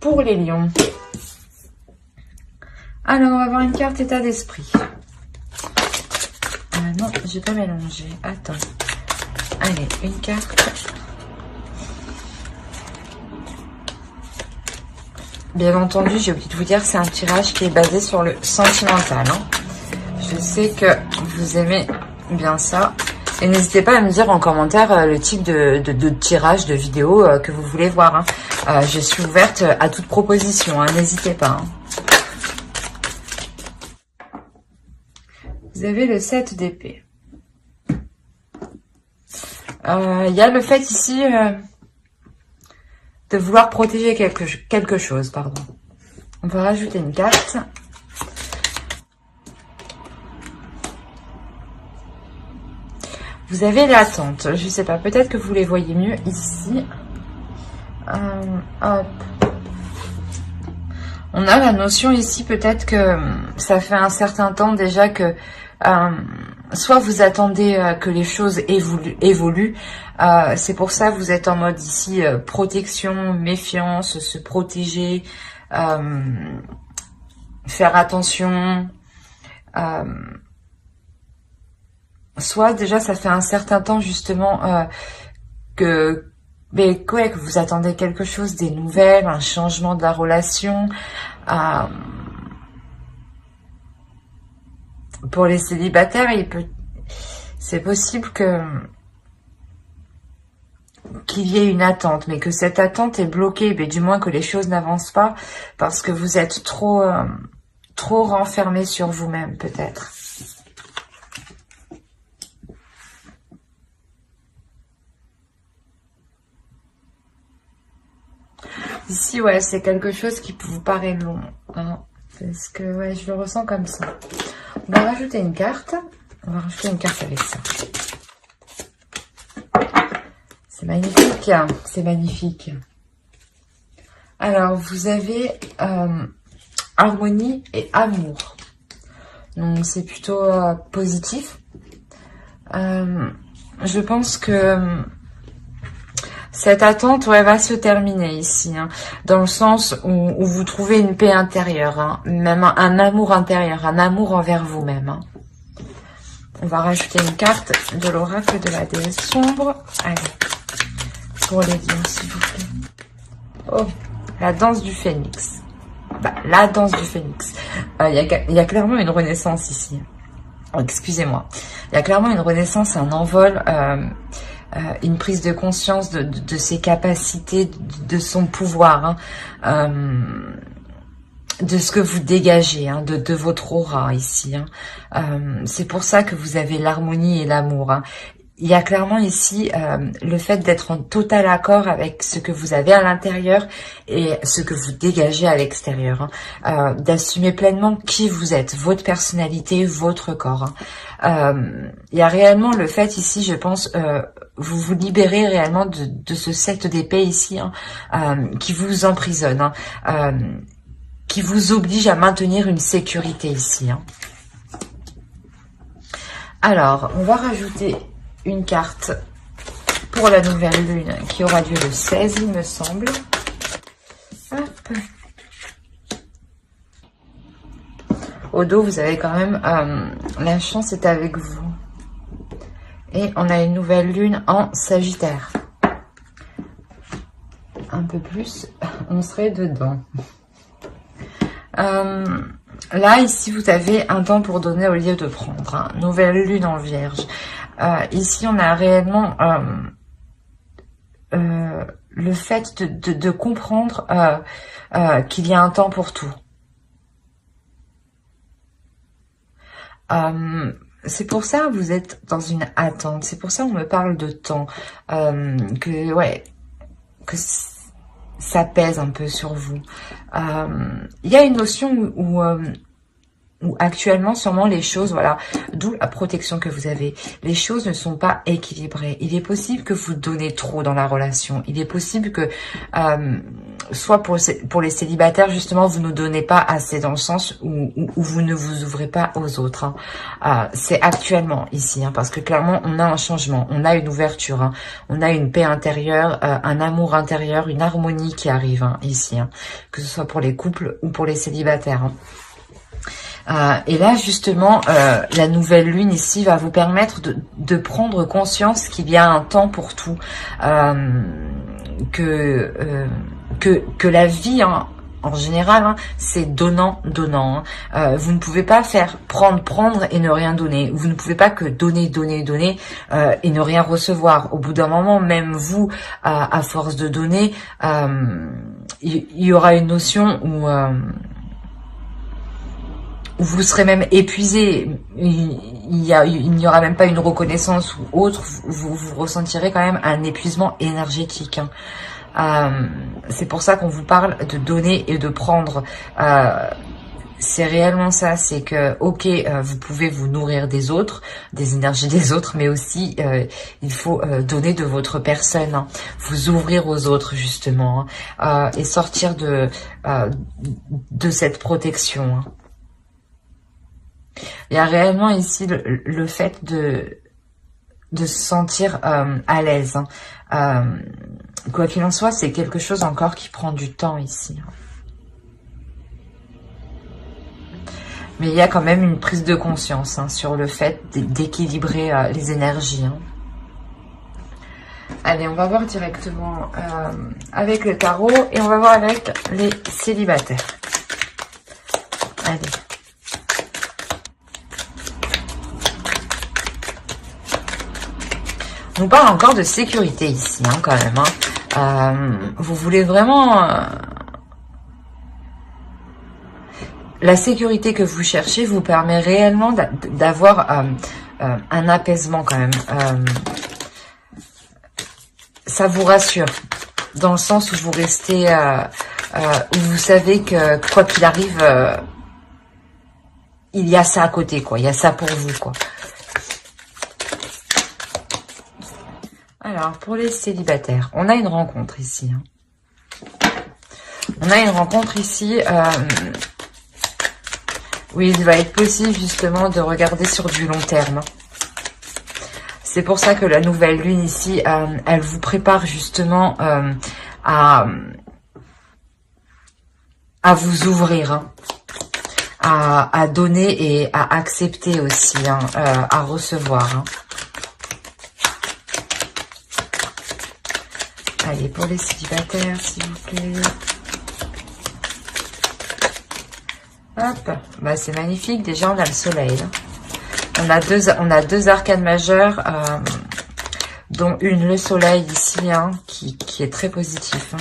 pour les lions. Alors, on va voir une carte état d'esprit. Non, j'ai pas mélangé. Attends. Allez, une carte. Bien entendu, j'ai oublié de vous dire, c'est un tirage qui est basé sur le sentimental. Hein. Je sais que vous aimez bien ça. Et n'hésitez pas à me dire en commentaire le type de tirage, de vidéo que vous voulez voir. Hein. Je suis ouverte à toute proposition, hein, n'hésitez pas. Hein. Vous avez le 7 d'épée. Il y a le fait ici de vouloir protéger quelque chose. Pardon. On va rajouter une carte. Vous avez l'attente. Je sais pas, peut-être que vous les voyez mieux ici. Hop. On a la notion ici, peut-être que ça fait un certain temps déjà que soit vous attendez que les choses évoluent. C'est pour ça que vous êtes en mode ici protection, méfiance, se protéger, faire attention. Soit déjà ça fait un certain temps justement que vous attendez quelque chose, des nouvelles, un changement de la relation. Pour les célibataires, c'est possible qu'il y ait une attente, mais que cette attente est bloquée, mais du moins que les choses n'avancent pas parce que vous êtes trop renfermé sur vous-même peut-être. Ici, ouais, c'est quelque chose qui vous paraît long, hein, parce que ouais, je le ressens comme ça. On va rajouter une carte. On va rajouter une carte avec ça. C'est magnifique, hein, c'est magnifique. Alors, vous avez harmonie et amour. Donc, c'est plutôt positif. Je pense que cette attente, ouais, va se terminer ici, hein, dans le sens où vous trouvez une paix intérieure, hein, même un amour intérieur, un amour envers vous-même. Hein. On va rajouter une carte de l'oracle de la déesse sombre. Allez, pour les lions, s'il vous plaît. Oh, la danse du phénix. Bah, la danse du phénix. Il y a clairement une renaissance ici. Oh, excusez-moi. Il y a clairement une renaissance, un envol, une prise de conscience de ses capacités, de son pouvoir, hein, de ce que vous dégagez, hein, de votre aura ici. Hein. C'est pour ça que vous avez l'harmonie et l'amour. Hein. Il y a clairement ici le fait d'être en total accord avec ce que vous avez à l'intérieur et ce que vous dégagez à l'extérieur. Hein. D'assumer pleinement qui vous êtes, votre personnalité, votre corps. Hein. Il y a réellement le fait ici, je pense, vous vous libérez réellement de ce 7 d'épée ici, hein, qui vous emprisonne, hein, qui vous oblige à maintenir une sécurité ici. Hein. Alors, on va rajouter une carte pour la nouvelle lune qui aura lieu le 16, il me semble. Hop. Au dos, vous avez quand même la chance est avec vous. Et on a une nouvelle lune en Sagittaire. Un peu plus, on serait dedans. Là, ici, vous avez un temps pour donner au lieu de prendre. Hein. Nouvelle lune en Vierge. Ici, on a réellement le fait de comprendre qu'il y a un temps pour tout. C'est pour ça que vous êtes dans une attente. C'est pour ça qu'on me parle de temps. Que ça pèse un peu sur vous. Il y a une notion où où actuellement, sûrement, les choses, voilà, d'où la protection que vous avez. Les choses ne sont pas équilibrées. Il est possible que vous donnez trop dans la relation. Il est possible que, soit pour les célibataires, justement, vous ne donnez pas assez dans le sens où vous ne vous ouvrez pas aux autres. Hein. C'est actuellement ici, hein, parce que clairement, on a un changement, on a une ouverture, hein, on a une paix intérieure, un amour intérieur, une harmonie qui arrive hein, ici, hein, que ce soit pour les couples ou pour les célibataires. Hein. Et là, justement, la nouvelle lune ici va vous permettre de prendre conscience qu'il y a un temps pour tout, que la vie, hein, en général, hein, c'est donnant. Hein. Vous ne pouvez pas faire prendre et ne rien donner. Vous ne pouvez pas que donner et ne rien recevoir. Au bout d'un moment, même vous, à force de donner, il y aura une notion où vous serez même épuisé, il n'y aura même pas une reconnaissance ou autre, vous ressentirez quand même un épuisement énergétique. Hein. C'est pour ça qu'on vous parle de donner et de prendre. C'est réellement ça, c'est que, ok, vous pouvez vous nourrir des autres, des énergies des autres, mais aussi, il faut donner de votre personne, hein, vous ouvrir aux autres, justement, hein, et sortir de cette protection. Hein. Il y a réellement ici le fait de se sentir à l'aise. Hein. Quoi qu'il en soit, c'est quelque chose encore qui prend du temps ici. Hein. Mais il y a quand même une prise de conscience hein, sur le fait d'équilibrer les énergies. Hein. Allez, on va voir directement avec le tarot et on va voir avec les célibataires. Allez. On nous parle encore de sécurité ici, hein, quand même. Hein. Vous voulez vraiment... la sécurité que vous cherchez vous permet réellement d'avoir un apaisement quand même. Ça vous rassure, dans le sens où vous restez... où vous savez que quoi qu'il arrive, il y a ça à côté, quoi. Il y a ça pour vous, quoi. Alors, pour les célibataires, on a une rencontre ici. Hein. On a une rencontre ici où il va être possible justement de regarder sur du long terme. C'est pour ça que la nouvelle lune ici, elle vous prépare justement à vous ouvrir, hein, à donner et à accepter aussi, hein, à recevoir. Hein. Allez, pour les célibataires, s'il vous plaît. Hop, bah, c'est magnifique. Déjà, on a le soleil. Là. On a deux arcanes majeures, dont une, le soleil ici, hein, qui est très positif. Hein.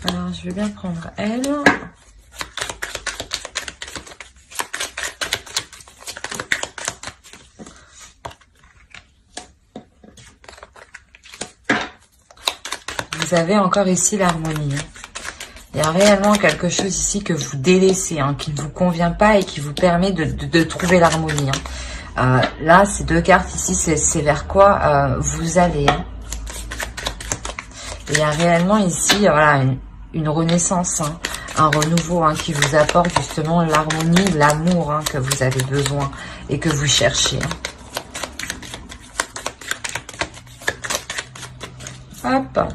Alors, je vais bien prendre elle. Vous avez encore ici l'harmonie. Il y a réellement quelque chose ici que vous délaissez, hein, qui ne vous convient pas et qui vous permet de trouver l'harmonie. Hein. Là, ces deux cartes ici, c'est vers quoi vous allez. Hein. Il y a réellement ici, voilà, une renaissance, hein, un renouveau, hein, qui vous apporte justement l'harmonie, l'amour, hein, que vous avez besoin et que vous cherchez. Hein. Hop.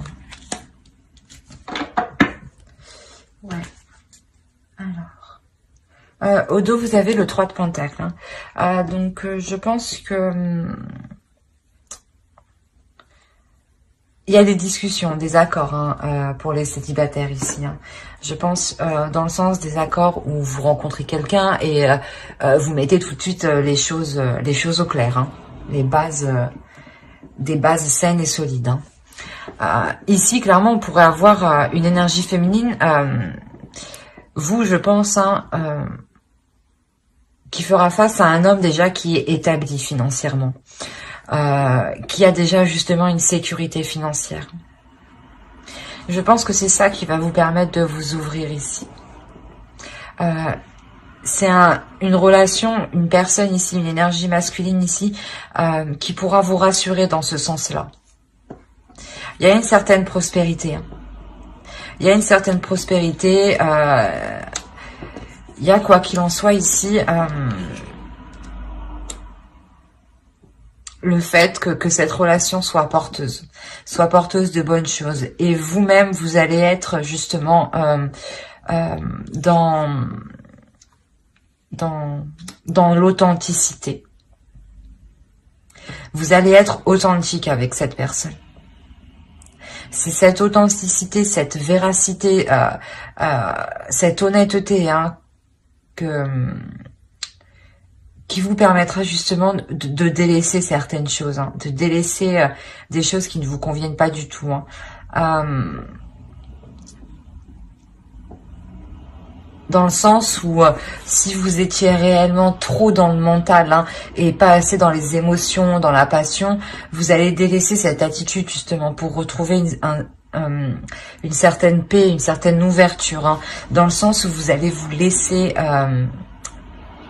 Ouais. Alors. Au dos, vous avez le 3 de Pentacle. Hein. Donc, je pense que... il y a des discussions, des accords, hein, pour les célibataires ici. Hein. Je pense dans le sens des accords où vous rencontrez quelqu'un et vous mettez tout de suite les choses au clair. Hein. Les bases, des bases saines et solides. Hein. Ici, clairement, on pourrait avoir une énergie féminine, vous, je pense, hein, qui fera face à un homme déjà qui est établi financièrement, qui a déjà justement une sécurité financière. Je pense que c'est ça qui va vous permettre de vous ouvrir ici. C'est une relation, une personne ici, une énergie masculine ici, qui pourra vous rassurer dans ce sens-là. Il y a une certaine prospérité. Hein. Il y a une certaine prospérité. Il y a, quoi qu'il en soit ici, le fait que cette relation soit porteuse de bonnes choses. Et vous-même, vous allez être justement dans l'authenticité. Vous allez être authentique avec cette personne. C'est cette authenticité, cette véracité, cette honnêteté, hein, qui vous permettra justement de délaisser certaines choses, hein, de délaisser des choses qui ne vous conviennent pas du tout. Hein. Dans le sens où si vous étiez réellement trop dans le mental, hein, et pas assez dans les émotions, dans la passion, vous allez délaisser cette attitude justement pour retrouver une certaine paix, une certaine ouverture, hein, dans le sens où vous allez vous laisser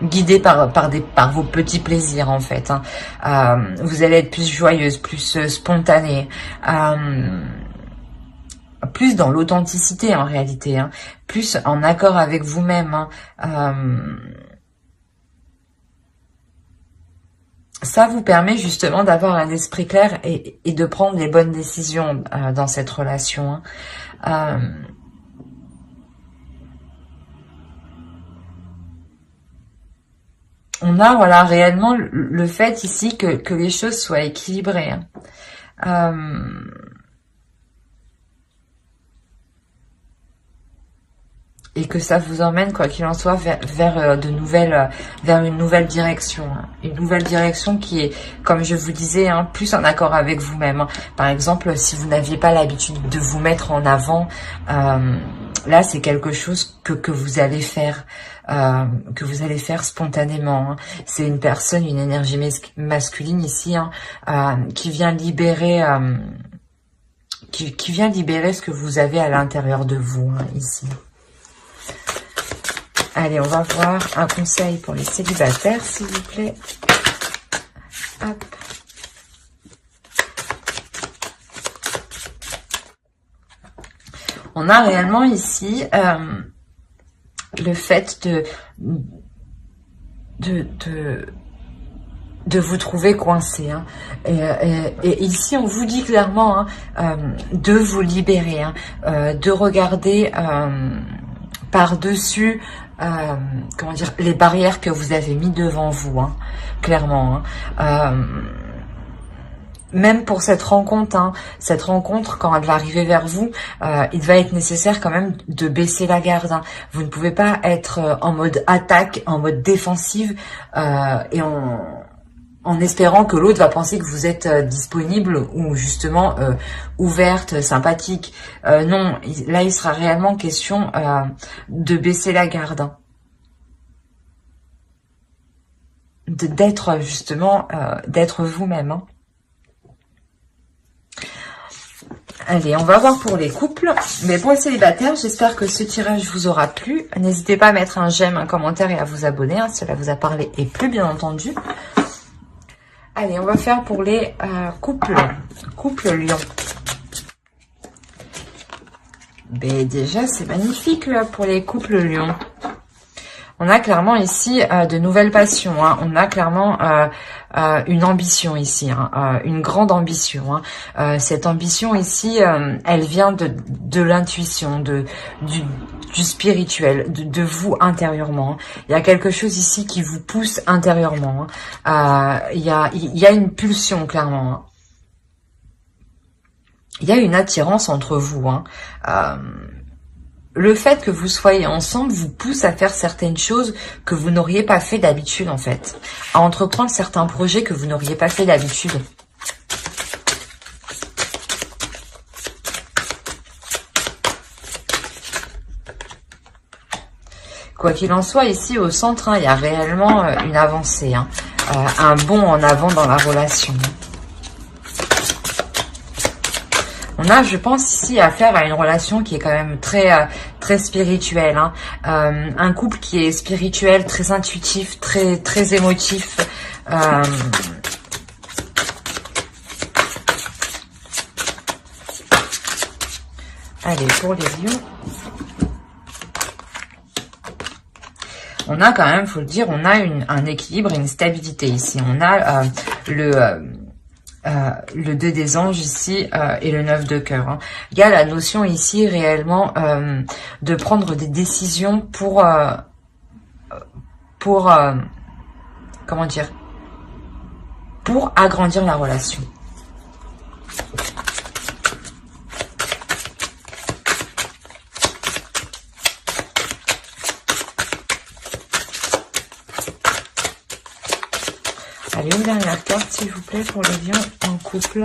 guider par vos petits plaisirs en fait. Hein. Vous allez être plus joyeuse, plus spontanée. Plus dans l'authenticité en réalité, hein, plus en accord avec vous-même. Hein. Ça vous permet justement d'avoir un esprit clair et de prendre les bonnes décisions dans cette relation. Hein. On a voilà réellement le fait ici que les choses soient équilibrées. Hein. Et que ça vous emmène, quoi qu'il en soit, vers une nouvelle direction. Hein. Une nouvelle direction qui est, comme je vous disais, hein, plus en accord avec vous-même. Hein. Par exemple, si vous n'aviez pas l'habitude de vous mettre en avant, là, c'est quelque chose que vous allez faire. Que vous allez faire spontanément. Hein. C'est une personne, une énergie masculine ici, hein, qui vient libérer... qui vient libérer ce que vous avez à l'intérieur de vous, hein, ici. Allez, on va voir un conseil pour les célibataires, s'il vous plaît. Hop. On a réellement ici le fait de vous trouver coincé. Hein. Et ici, on vous dit clairement, hein, de vous libérer, hein, de regarder par-dessus comment dire, les barrières que vous avez mis devant vous, hein, clairement. Hein. Même pour cette rencontre, hein, quand elle va arriver vers vous, il va être nécessaire quand même de baisser la garde. Hein. Vous ne pouvez pas être en mode attaque, en mode défensive, et en espérant que l'autre va penser que vous êtes disponible ou justement ouverte, sympathique. Non, là il sera réellement question de baisser la garde. Hein. D'être justement, d'être vous-même. Hein. Allez, on va voir pour les couples. Mais pour les célibataires, j'espère que ce tirage vous aura plu. N'hésitez pas à mettre un j'aime, un commentaire et à vous abonner. Hein, cela vous a parlé et plu, bien entendu. Allez, on va faire pour les couples. Couple lion. Ben, déjà, c'est magnifique là, pour les couples lion. On a clairement ici de nouvelles passions. Hein. On a clairement une ambition ici, hein, une grande ambition. Hein. Cette ambition ici, elle vient de l'intuition, du spirituel, de vous intérieurement. Il y a quelque chose ici qui vous pousse intérieurement. Hein. Il y a une pulsion, clairement. Hein. Il y a une attirance entre vous. Hein. Le fait que vous soyez ensemble vous pousse à faire certaines choses que vous n'auriez pas fait d'habitude, en fait. À entreprendre certains projets que vous n'auriez pas fait d'habitude. Quoi qu'il en soit, ici au centre, hein, il y a réellement une avancée, hein, un bond en avant dans la relation. On a, je pense, ici affaire à une relation qui est quand même très spirituelle, hein. Un couple qui est spirituel, très intuitif, très émotif. Allez, pour les lions. On a quand même, faut le dire, on a un équilibre et une stabilité ici. On a le 2 des anges ici et le 9 de cœur, hein. Il y a la notion ici réellement de prendre des décisions pour comment dire, pour agrandir la relation. Allez, une dernière carte, s'il vous plaît, pour les lions en couple.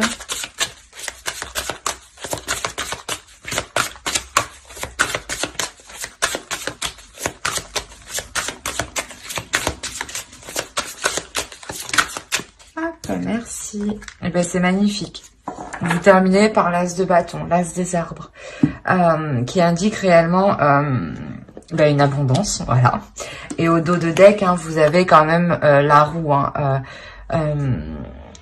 Hop, merci. Eh ben, c'est magnifique. Vous terminez par l'as de bâton, l'as des arbres, qui indique réellement ben, une abondance, voilà. Et au dos de deck, hein, vous avez quand même la roue, hein,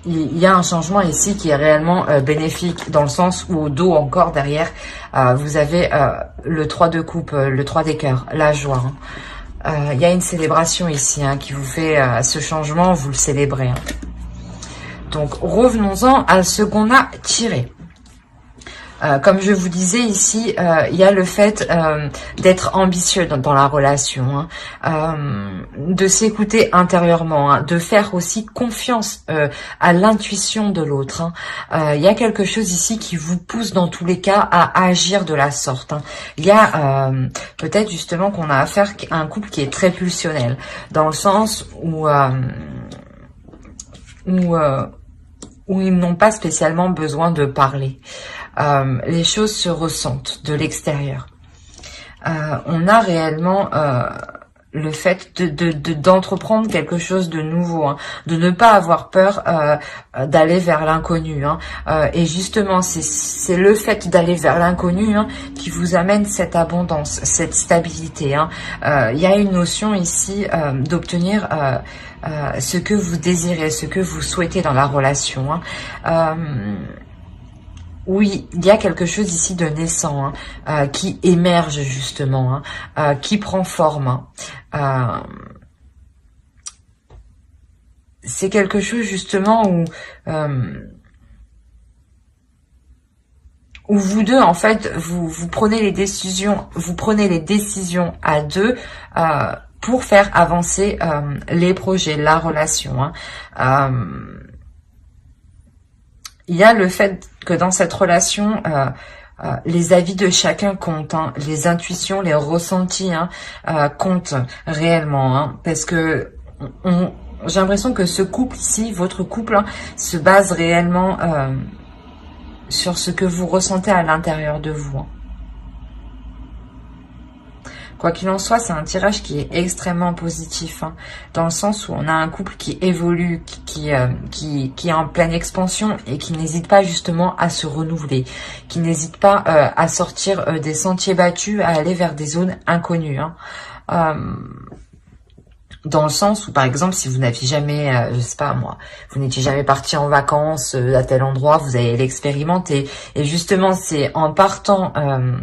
il y a un changement ici qui est réellement bénéfique, dans le sens où au dos encore derrière, vous avez le 3 de coupe, le 3 des cœurs, la joie, hein. Il y a une célébration ici, hein, qui vous fait ce changement, vous le célébrez, hein. Donc revenons-en à ce qu'on a tiré. Comme je vous disais ici, il y a le fait d'être ambitieux dans la relation, hein, de s'écouter intérieurement, hein, de faire aussi confiance à l'intuition de l'autre, hein. Il y a quelque chose ici qui vous pousse dans tous les cas à agir de la sorte, hein. Il y a peut-être justement qu'on a affaire à un couple qui est très pulsionnel, dans le sens où ils n'ont pas spécialement besoin de parler. Les choses se ressentent de l'extérieur. On a réellement le fait d'entreprendre quelque chose de nouveau, hein, de ne pas avoir peur d'aller vers l'inconnu, hein. Et justement, c'est le fait d'aller vers l'inconnu, hein, qui vous amène cette abondance, cette stabilité, hein. Il y a une notion ici d'obtenir ce que vous désirez, ce que vous souhaitez dans la relation, hein. Oui, il y a quelque chose ici de naissant, hein, qui émerge justement, hein, qui prend forme, hein. C'est quelque chose justement où vous deux, en fait, vous prenez les décisions, à deux pour faire avancer les projets, la relation, hein. Il y a le fait que dans cette relation, les avis de chacun comptent, hein, les intuitions, les ressentis, hein, comptent réellement, hein, parce que j'ai l'impression que ce couple ici, votre couple, hein, se base réellement sur ce que vous ressentez à l'intérieur de vous, hein. Quoi qu'il en soit, c'est un tirage qui est extrêmement positif, hein, dans le sens où on a un couple qui évolue, qui est en pleine expansion et qui n'hésite pas justement à se renouveler, qui n'hésite pas à sortir des sentiers battus, à aller vers des zones inconnues, hein. Dans le sens où, par exemple, si vous n'aviez jamais, je sais pas moi, vous n'étiez jamais parti en vacances à tel endroit, vous allez l'expérimenter. Et justement, c'est en partant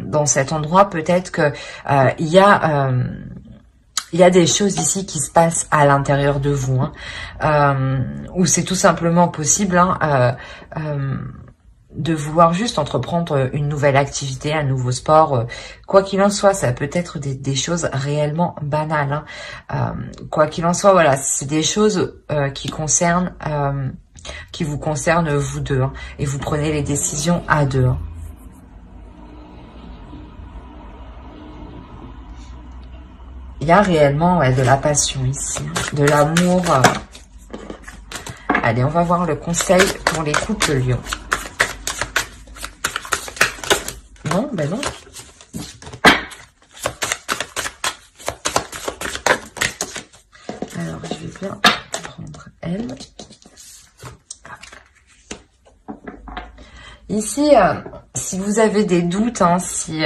dans cet endroit, peut-être que il y a des choses ici qui se passent à l'intérieur de vous, hein, où c'est tout simplement possible, hein, de vouloir juste entreprendre une nouvelle activité, un nouveau sport, quoi qu'il en soit, ça peut être des choses réellement banales, hein. Quoi qu'il en soit, voilà, c'est des choses qui vous concernent vous deux, hein, et vous prenez les décisions à deux, hein. Il y a réellement, ouais, de la passion ici, hein, de l'amour. Allez, on va voir le conseil pour les couples lions. Non, ben non. Ici, si vous avez des doutes, hein, si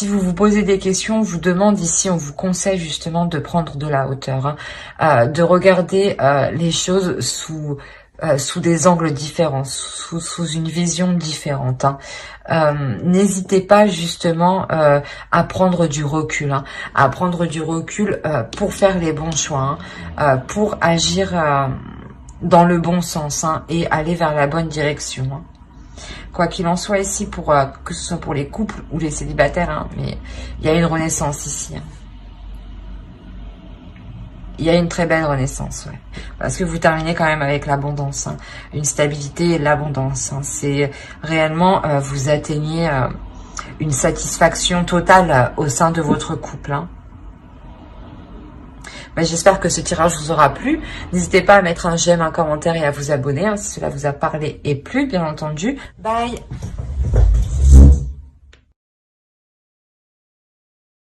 vous vous posez des questions, on vous demande ici, on vous conseille justement de prendre de la hauteur, hein, de regarder les choses sous des angles différents, sous une vision différente. Hein. N'hésitez pas justement à prendre du recul, hein, à prendre du recul pour faire les bons choix, hein, pour agir dans le bon sens, hein, et aller vers la bonne direction. Hein. Quoi qu'il en soit ici, que ce soit pour les couples ou les célibataires, hein, mais il y a une renaissance ici. Hein. Il y a une très belle renaissance, ouais. Parce que vous terminez quand même avec l'abondance, hein, une stabilité et l'abondance. Hein. C'est réellement, vous atteignez une satisfaction totale au sein de votre couple. Hein. Ben, j'espère que ce tirage vous aura plu. N'hésitez pas à mettre un j'aime, un commentaire et à vous abonner, hein, si cela vous a parlé et plu, bien entendu. Bye!